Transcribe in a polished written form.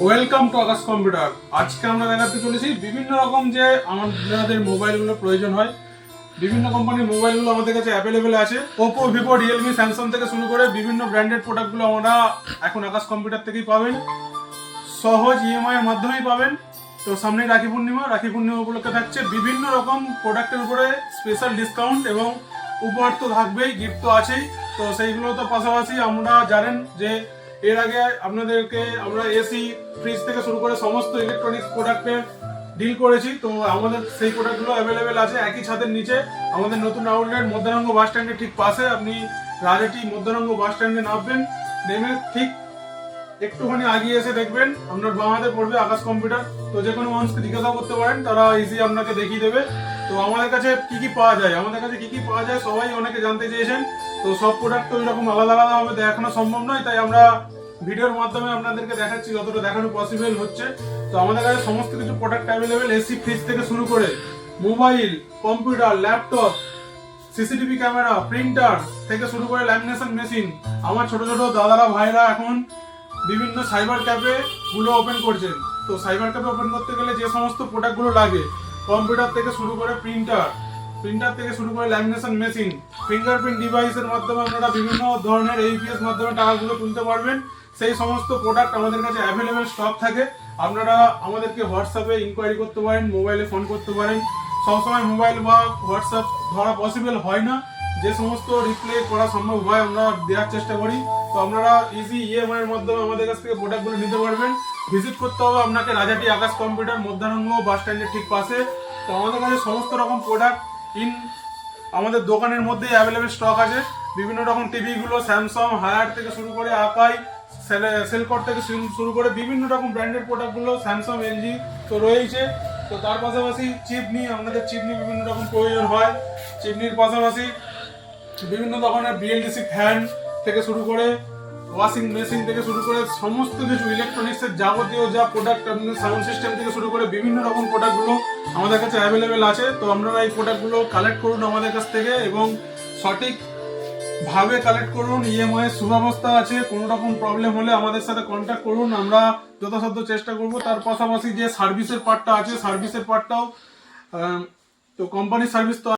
Welcome to Akash computer. আজকে আমরা দেখাতে চলেছি বিভিন্ন রকম যে আমাদের মোবাইলগুলো প্রয়োজন হয়। বিভিন্ন কোম্পানির মোবাইলগুলো আমাদের কাছে অ্যাভেলেবেল আছে। ওপো, ভিভো, রিয়েলমি, স্যামসাং থেকে শুরু করে বিভিন্ন ব্র্যান্ডেড প্রোডাক্টগুলো আমরা এখন আকাশ কম্পিউটার থেকেই পাবেন। সহজ ইএমআই এর মাধ্যমেই পাবেন। তো সামনে রাখি পূর্ণিমা উপলক্ষে থাকছে বিভিন্ন রকম প্রোডাক্টের উপরে স্পেশাল ডিসকাউন্ট এবং উপহার তো থাকবেই, গিফট তো আছেই। তো সেইগুলো তো পাশাপাশি আমরা জানেন যে এর আগে আপনাদেরকে আমরা এসি, ফ্রিজ থেকে শুরু করে সমস্ত ইলেকট্রনিক্স প্রোডাক্টের ডিল করেছি। তো আমাদের সেই প্রোডাক্টগুলো অ্যাভেলেবেল আছে একই ছাদের নিচে। আমাদের নতুন আউটলেট মধ্যারঙ্গ বাস স্ট্যান্ডের ঠিক পাশে। আপনি রাজাটি মধ্যারঙ্গ বাস স্ট্যান্ডে নামবেন, নেমে ঠিক একটুখানি আগিয়ে এসে দেখবেন আপনার বাঁ হাতে পড়বে আকাশ কম্পিউটার। তো যে কোনো মানুষকে জিজ্ঞাসা করতে পারেন, তারা ইজি আপনাকে দেখিয়ে দেবে। তো আমাদের কাছে কি কি পাওয়া যায় সবাই অনেকে জানতে চেয়েছেন। তো সব প্রোডাক্ট তো এরকম আলাদা আলাদা ভাবে দেখানো সম্ভব নয়, তাই আমরা ভিডিওর মাধ্যমে আপনাদেরকে দেখাচ্ছি যতটা দেখানো পসিবল হচ্ছে। তো আমাদের কাছে সমস্ত কিছু প্রোডাক্ট অ্যাভেলেবেল, এসি, ফ্রিজ থেকে শুরু করে mobile, computer, laptop, CCTV camera, printer থেকে শুরু করে ল্যামিনেশন মেশিন। আমার ছোট ছোট দাদারা ভাইরা এখন বিভিন্ন সাইবার ক্যাফে গুলো ওপেন করছেন। তো সাইবার ক্যাফে ওপেন করতে গেলে যে সমস্ত প্রোডাক্ট গুলো লাগে, কম্পিউটার থেকে শুরু করে প্রিন্টার থেকে শুরু করে ল্যামিনেশন মেশিন, ফিঙ্গারপ্রিন্ট ডিভাইসের মাধ্যমে আপনারা বিভিন্ন ধরনের এইপিএস মাধ্যমে টাকাগুলো তুলতে পারবেন। সেই সমস্ত প্রোডাক্ট আমাদের কাছে অ্যাভেলেবেল স্টক থাকে। আপনারা আমাদেরকে হোয়াটসঅ্যাপে ইনকোয়ারি করতে পারেন, মোবাইলে ফোন করতে পারেন। সবসময় মোবাইল বা হোয়াটসঅ্যাপ ধরা পসিবল হয় না, যে সমস্ত রিপ্লে করা সম্ভব হয় আমরা দেওয়ার চেষ্টা করি। তো আপনারা ইজি ইএমআই এর মাধ্যমে আমাদের কাছ থেকে প্রোডাক্টগুলো নিতে পারবেন। ভিজিট করতে হবে আপনাকে রাজাটি আকাশ কম্পিউটার, মধ্যারঙ্গ বাস স্ট্যান্ডের ঠিক পাশে। তো আমাদের কাছে সমস্ত রকম প্রোডাক্ট আমাদের দোকানের মধ্যেই অ্যাভেলেবেল স্টক আছে। বিভিন্ন রকম টিভিগুলো স্যামসাং, হায়ার থেকে শুরু করে আকাই, সেলকট থেকে শুরু করে বিভিন্ন রকম ব্র্যান্ডেড প্রোডাক্টগুলো স্যামসাং, এলজি তো রয়েছে। তো তার পাশাপাশি চিমনি, আপনাদের চিমনি বিভিন্ন রকম প্রয়োজন হয়। চিমনির পাশাপাশি বিভিন্ন ধরনের বিএলডিসি ফ্যান থেকে শুরু করে ওয়াশিং মেশিন থেকে শুরু করে সমস্ত কিছু ইলেকট্রনিক্সের যাবতীয় যা প্রোডাক্ট, আপনাদের সাউন্ড সিস্টেম থেকে শুরু করে বিভিন্ন রকম প্রোডাক্টগুলো আমাদের কাছে অ্যাভেলেবেল আছে। তো আপনারা এই প্রোডাক্টগুলো কালেক্ট করুন আমাদের কাছ থেকে এবং সঠিক ভাবে কালেক্ট করুন। ইএমআই এর সুব্যবস্থা আছে। কোনো রকম প্রবলেম হলে আমাদের সাথে কন্ট্যাক্ট করুন, আমরা যথাসাধ্য চেষ্টা করব। তার পাশাপাশি যে সার্ভিসের পার্টটা আছে, সার্ভিসের পার্টটাও তো কোম্পানির সার্ভিস তো